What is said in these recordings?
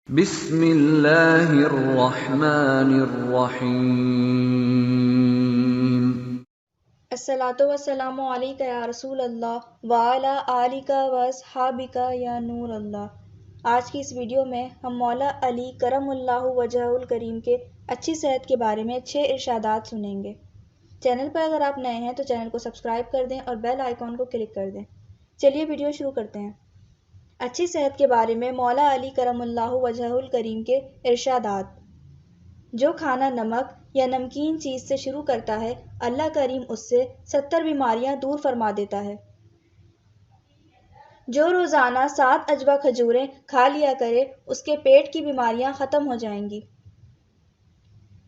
بسم اللہ الرحمن الرحیم۔ الصلاۃ والسلام علیک یا رسول اللہ وعلی آلک واصحابک یا نور اللہ۔ آج کی اس ویڈیو میں ہم مولا علی کرم اللہ وجہہ الکریم کے اچھی صحت کے بارے میں 6 ارشادات سنیں گے۔ چینل پر اگر آپ نئے ہیں تو چینل کو سبسکرائب کر دیں اور بیل آئیکن کو کلک کر دیں۔ چلیے ویڈیو شروع کرتے ہیں۔ اچھی صحت کے بارے میں مولا علی کرم اللہ وجہہ الکریم کے ارشادات۔ جو کھانا نمک یا نمکین چیز سے شروع کرتا ہے اللہ کریم اس سے 70 بیماریاں دور فرما دیتا ہے۔ جو روزانہ 7 اجوا کھجوریں کھا لیا کرے اس کے پیٹ کی بیماریاں ختم ہو جائیں گی۔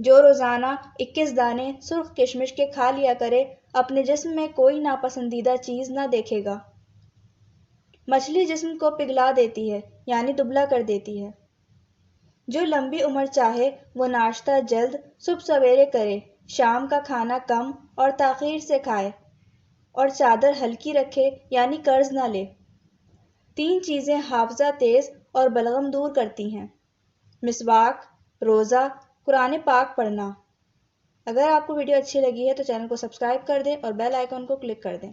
جو روزانہ 21 دانے سرخ کشمش کے کھا لیا کرے اپنے جسم میں کوئی ناپسندیدہ چیز نہ دیکھے گا۔ مچھلی جسم کو پگھلا دیتی ہے یعنی دبلا کر دیتی ہے۔ جو لمبی عمر چاہے وہ ناشتہ جلد صبح سویرے کرے، شام کا کھانا کم اور تاخیر سے کھائے اور چادر ہلکی رکھے یعنی قرض نہ لے۔ 3 چیزیں حافظہ تیز اور بلغم دور کرتی ہیں: مسواک، روزہ، قرآن پاک پڑھنا۔ اگر آپ کو ویڈیو اچھی لگی ہے تو چینل کو سبسکرائب کر دیں اور بیل آئیکن کو کلک کر دیں۔